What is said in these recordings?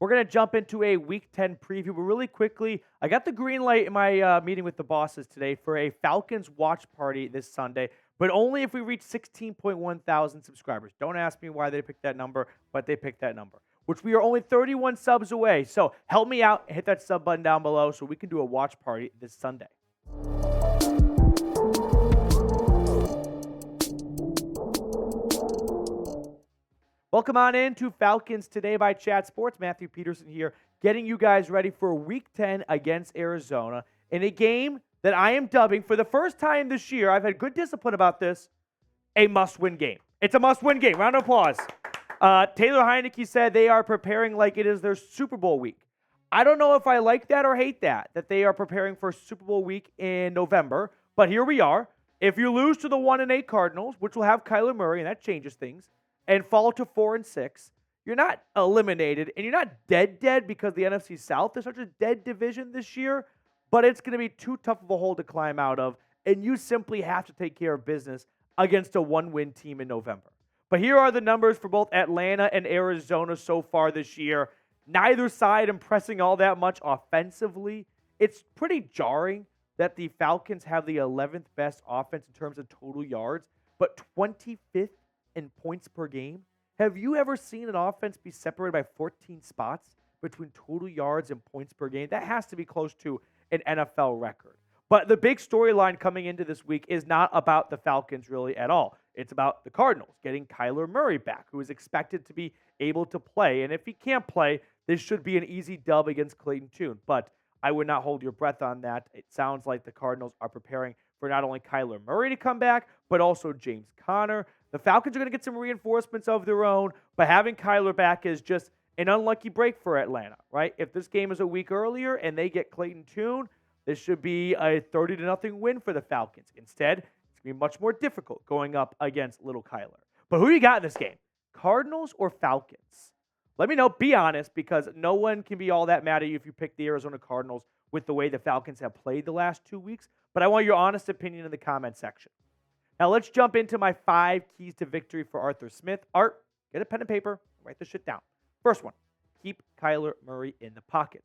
We're going to jump into a Week 10 preview, but really quickly, I got the green light in my meeting with the bosses today for a Falcons watch party this Sunday, but only if we reach 16.1 thousand subscribers. Don't ask me why they picked that number, but they picked that number, which we are only 31 subs away. So help me out and hit that sub button down below so we can do a watch party this Sunday. Welcome on in to Falcons Today by Chat Sports. Matthew Peterson here, getting you guys ready for Week 10 against Arizona in a game that I am dubbing, for the first time this year, I've had good discipline about this, a must-win game. It's a must-win game. Round of applause. Taylor Heinicke said they are preparing like it is their Super Bowl week. I don't know if I like that or hate that they are preparing for Super Bowl week in November, but here we are. If you lose to the 1-8 Cardinals, which will have Kyler Murray, and that changes things, and fall to 4-6, you're not eliminated, and you're not dead because the NFC South is such a dead division this year, but it's going to be too tough of a hole to climb out of, and you simply have to take care of business against a one-win team in November. But here are the numbers for both Atlanta and Arizona so far this year. Neither side impressing all that much offensively. It's pretty jarring that the Falcons have the 11th best offense in terms of total yards, but 25th in points per game. Have you ever seen an offense be separated by 14 spots between total yards and points per game? That has to be close to an NFL record. But the big storyline coming into this week is not about the Falcons really at all. It's about the Cardinals getting Kyler Murray back, who is expected to be able to play. And if he can't play, this should be an easy dub against Clayton Tune. But I would not hold your breath on that. It sounds like the Cardinals are preparing for not only Kyler Murray to come back, but also James Conner. The Falcons are going to get some reinforcements of their own, but having Kyler back is just an unlucky break for Atlanta, right? If this game is a week earlier and they get Clayton Tune, this should be a 30-0 win for the Falcons. Instead, it's going to be much more difficult going up against little Kyler. But who you got in this game? Cardinals or Falcons? Let me know. Be honest, because no one can be all that mad at you if you pick the Arizona Cardinals with the way the Falcons have played the last 2 weeks. But I want your honest opinion in the comment section. Now let's jump into my 5 keys to victory for Arthur Smith. Art, get a pen and paper, write this shit down. First one, keep Kyler Murray in the pocket.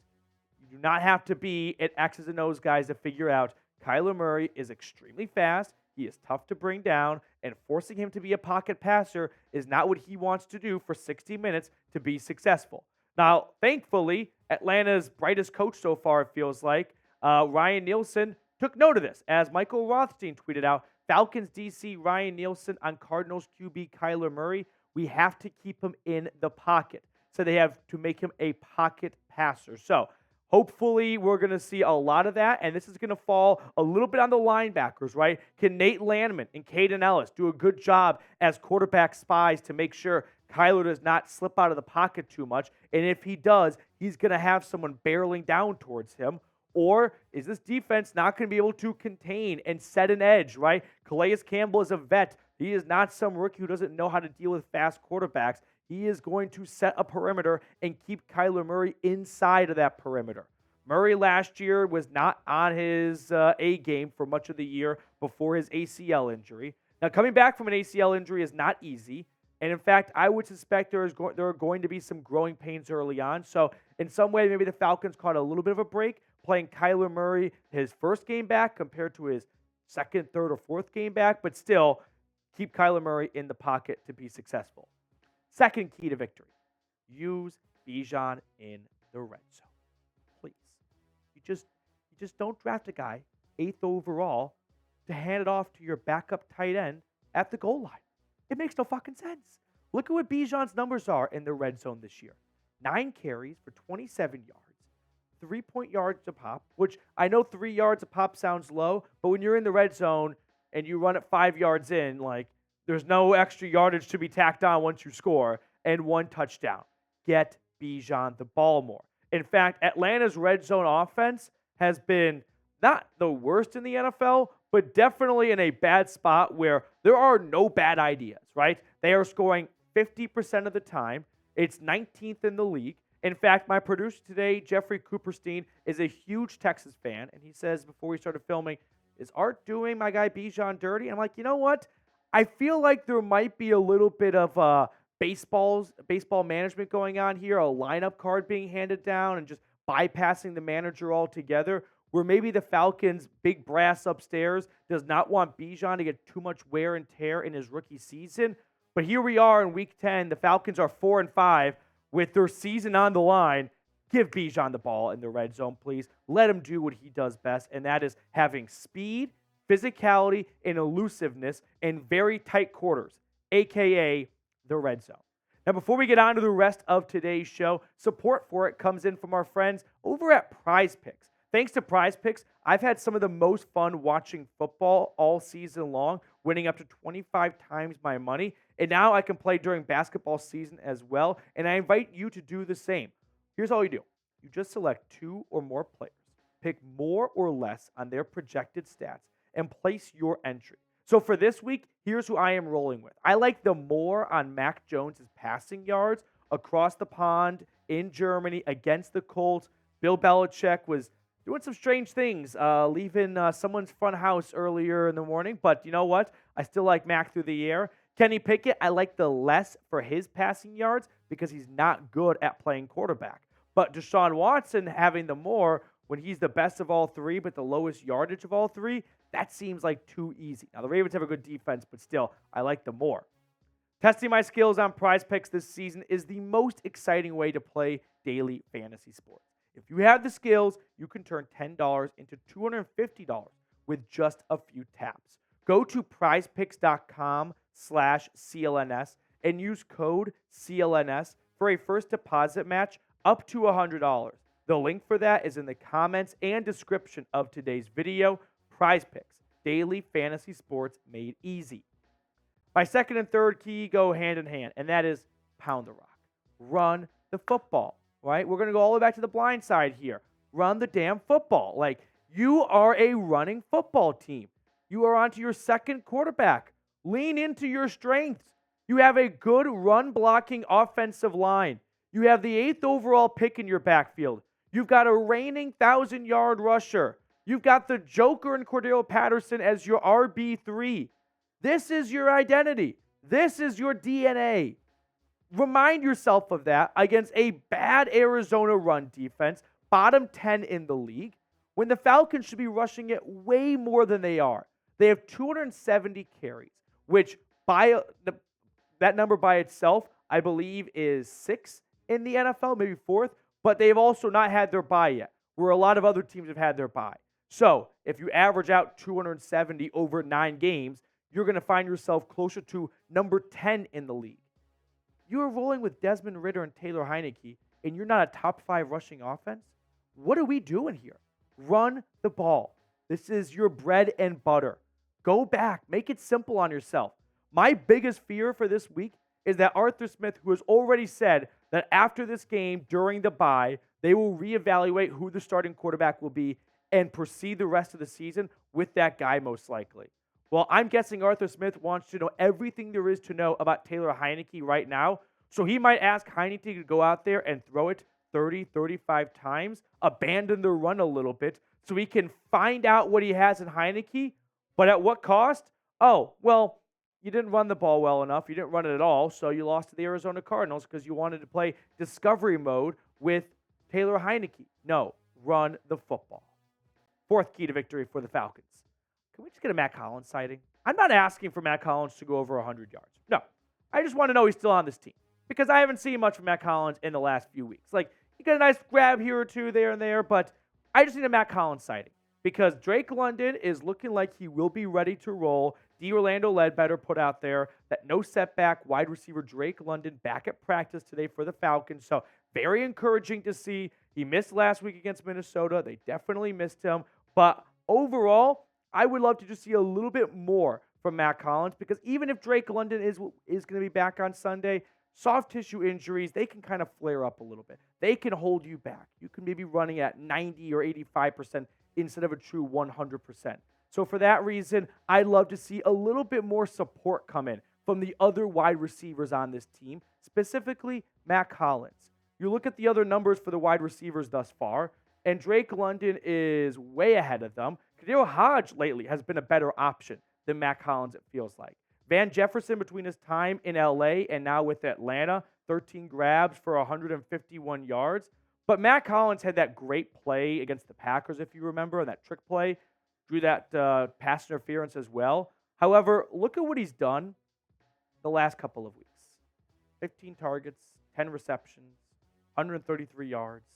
You do not have to be an X's and O's guys to figure out Kyler Murray is extremely fast. He is tough to bring down, and forcing him to be a pocket passer is not what he wants to do for 60 minutes to be successful. Now, thankfully, Atlanta's brightest coach so far, it feels like, Ryan Nielsen, took note of this. As Michael Rothstein tweeted out, Falcons DC Ryan Nielsen on Cardinals QB Kyler Murray, we have to keep him in the pocket. So they have to make him a pocket passer. So hopefully we're going to see a lot of that, and this is going to fall a little bit on the linebackers, right? Can Nate Landman and Caden Ellis do a good job as quarterback spies to make sure Kyler does not slip out of the pocket too much? And if he does, he's going to have someone barreling down towards him. Or is this defense not going to be able to contain and set an edge, right? Calais Campbell is a vet. He is not some rookie who doesn't know how to deal with fast quarterbacks. He is going to set a perimeter and keep Kyler Murray inside of that perimeter. Murray last year was not on his A game for much of the year before his ACL injury. Now, coming back from an ACL injury is not easy. And in fact, I would suspect there are going to be some growing pains early on. So in some way, maybe the Falcons caught a little bit of a break playing Kyler Murray his first game back compared to his second, third, or fourth game back. But still, keep Kyler Murray in the pocket to be successful. Second key to victory, use Bijan in the red zone. Please. You just don't draft a guy 8th overall to hand it off to your backup tight end at the goal line. It makes no fucking sense. Look at what Bijan's numbers are in the red zone this year. 9 carries for 27 yards, 3 yards a pop, which I know 3 yards a pop sounds low, but when you're in the red zone and you run it 5 yards in, like, there's no extra yardage to be tacked on once you score, and 1 touchdown. Get Bijan the ball more. In fact, Atlanta's red zone offense has been not the worst in the NFL, but definitely in a bad spot where there are no bad ideas, right? They are scoring 50% of the time. It's 19th in the league. In fact, my producer today, Jeffrey Cooperstein, is a huge Texas fan, and he says before we started filming, is Art doing my guy Bijan dirty? I'm like, you know what? I feel like there might be a little bit of baseball management going on here, a lineup card being handed down and just bypassing the manager altogether, where maybe the Falcons' big brass upstairs does not want Bijan to get too much wear and tear in his rookie season. But here we are in Week 10. The Falcons are 4-5 with their season on the line. Give Bijan the ball in the red zone, please. Let him do what he does best, and that is having speed, physicality, and elusiveness in very tight quarters, a.k.a. the red zone. Now, before we get on to the rest of today's show, support for it comes in from our friends over at Prize Picks. Thanks to Prize Picks, I've had some of the most fun watching football all season long, winning up to 25 times my money. And now I can play during basketball season as well, and I invite you to do the same. Here's all you do. You just select 2 or more players, pick more or less on their projected stats, and place your entry. So for this week, here's who I am rolling with. I like the more on Mac Jones' passing yards across the pond in Germany against the Colts. Bill Belichick was doing some strange things, leaving someone's front house earlier in the morning. But you know what? I still like Mac through the air. Kenny Pickett, I like the less for his passing yards because he's not good at playing quarterback. But Deshaun Watson having the more when he's the best of all three but the lowest yardage of all three, that seems like too easy. Now, the Ravens have a good defense, but still, I like the more. Testing my skills on Prize Picks this season is the most exciting way to play daily fantasy sports. If you have the skills, you can turn $10 into $250 with just a few taps. Go to prizepicks.com/CLNS and use code CLNS for a first deposit match up to $100. The link for that is in the comments and description of today's video. Prize Picks, daily fantasy sports made easy. My second and third key go hand in hand, and that is pound the rock. Run the football, right? We're going to go all the way back to the blind side here. Run the damn football. Like, you are a running football team. You are onto your second quarterback. Lean into your strengths. You have a good run-blocking offensive line. You have the 8th overall pick in your backfield. You've got a reigning 1,000-yard rusher. You've got the Joker and Cordero Patterson as your RB3. This is your identity. This is your DNA. Remind yourself of that against a bad Arizona run defense, bottom 10 in the league, when the Falcons should be rushing it way more than they are. They have 270 carries, which that number by itself, I believe, is 6th in the NFL, maybe 4th, but they've also not had their bye yet, where a lot of other teams have had their bye. So if you average out 270 over 9 games, you're going to find yourself closer to number 10 in the league. You are rolling with Desmond Ridder and Taylor Heinicke, and you're not a top 5 rushing offense? What are we doing here? Run the ball. This is your bread and butter. Go back. Make it simple on yourself. My biggest fear for this week is that Arthur Smith, who has already said that after this game, during the bye, they will reevaluate who the starting quarterback will be and proceed the rest of the season with that guy most likely. Well, I'm guessing Arthur Smith wants to know everything there is to know about Taylor Heinicke right now, so he might ask Heinicke to go out there and throw it 30, 35 times, abandon the run a little bit, so he can find out what he has in Heinicke, but at what cost? Oh, well, you didn't run the ball well enough. You didn't run it at all, so you lost to the Arizona Cardinals because you wanted to play discovery mode with Taylor Heinicke. No, run the football. Fourth key to victory for the Falcons. Can we just get a Mack Hollins sighting? I'm not asking for Mack Hollins to go over 100 yards. No, I just want to know he's still on this team because I haven't seen much from Mack Hollins in the last few weeks. Like, you got a nice grab here or two there and there, but I just need a Mack Hollins sighting because Drake London is looking like he will be ready to roll. D. Orlando Ledbetter put out there that no setback wide receiver Drake London back at practice today for the Falcons. So very encouraging to see. He missed last week against Minnesota. They definitely missed him. But overall, I would love to just see a little bit more from Mack Hollins because even if Drake London is going to be back on Sunday, soft tissue injuries, they can kind of flare up a little bit. They can hold you back. You can maybe running at 90 or 85% instead of a true 100%. So for that reason, I'd love to see a little bit more support come in from the other wide receivers on this team, specifically Mack Hollins. You look at the other numbers for the wide receivers thus far, and Drake London is way ahead of them. Kadero Hodge lately has been a better option than Mack Hollins, it feels like. Van Jefferson, between his time in LA and now with Atlanta, 13 grabs for 151 yards. But Mack Hollins had that great play against the Packers, if you remember, and that trick play, drew that pass interference as well. However, look at what he's done the last couple of weeks. 15 targets, 10 receptions, 133 yards.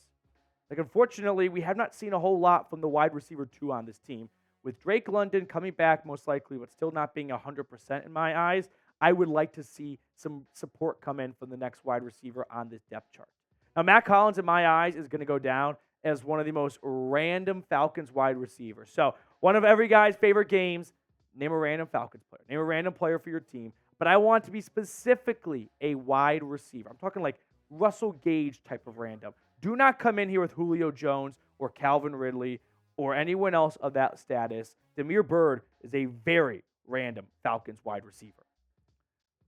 Like, unfortunately, we have not seen a whole lot from the wide receiver 2 on this team. With Drake London coming back most likely, but still not being 100% in my eyes, I would like to see some support come in from the next wide receiver on this depth chart. Now, Mack Hollins, in my eyes, is going to go down as one of the most random Falcons wide receivers. So, one of every guy's favorite games, name a random Falcons player. Name a random player for your team. But I want to be specifically a wide receiver. I'm talking like Russell Gage type of random. Do not come in here with Julio Jones or Calvin Ridley or anyone else of that status. Damiere Byrd is a very random Falcons wide receiver.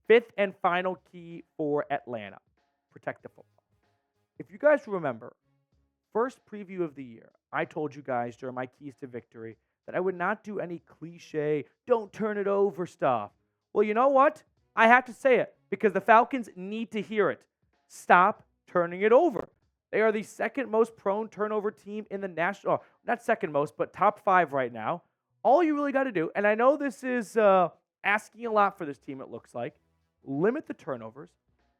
Fifth and final key for Atlanta, protect the football. If you guys remember, first preview of the year, I told you guys during my keys to victory that I would not do any cliche, don't turn it over stuff. Well, you know what? I have to say it because the Falcons need to hear it. Stop turning it over. They are the second most prone turnover team in the national, not second most, but top 5 right now. All you really got to do, and I know this is asking a lot for this team, it looks like, limit the turnovers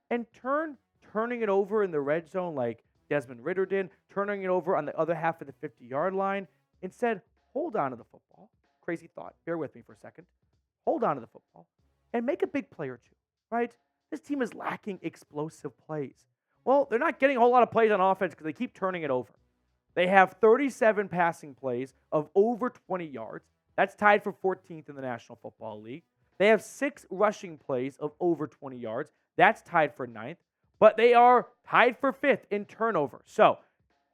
and turning it over in the red zone like Desmond Ridder did, turning it over on the other half of the 50-yard line. Instead, hold on to the football. Crazy thought. Bear with me for a second. Hold on to the football and make a big play or two, right? This team is lacking explosive plays. Well, they're not getting a whole lot of plays on offense because they keep turning it over. They have 37 passing plays of over 20 yards. That's tied for 14th in the National Football League. They have 6 rushing plays of over 20 yards. That's tied for 9th. But they are tied for 5th in turnover. So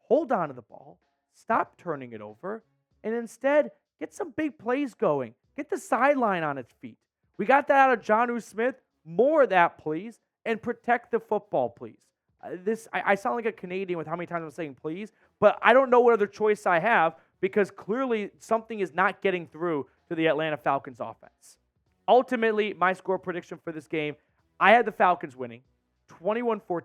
hold on to the ball. Stop turning it over. And instead, get some big plays going. Get the sideline on its feet. We got that out of Jonnu Smith. More of that, please. And protect the football, please. I sound like a Canadian with how many times I'm saying please, but I don't know what other choice I have because clearly something is not getting through to the Atlanta Falcons offense. Ultimately, my score prediction for this game, I had the Falcons winning 21-14.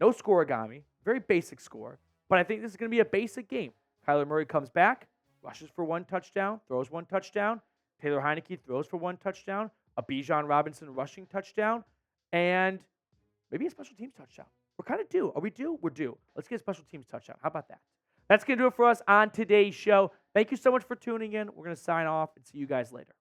No scoregami, very basic score, but I think this is going to be a basic game. Kyler Murray comes back, rushes for 1 touchdown, throws 1 touchdown. Taylor Heinicke throws for 1 touchdown, a Bijan Robinson rushing touchdown, and maybe a special teams touchdown. We're kind of due. Are we due? We're due. Let's get a special teams touchdown. How about that? That's going to do it for us on today's show. Thank you so much for tuning in. We're going to sign off and see you guys later.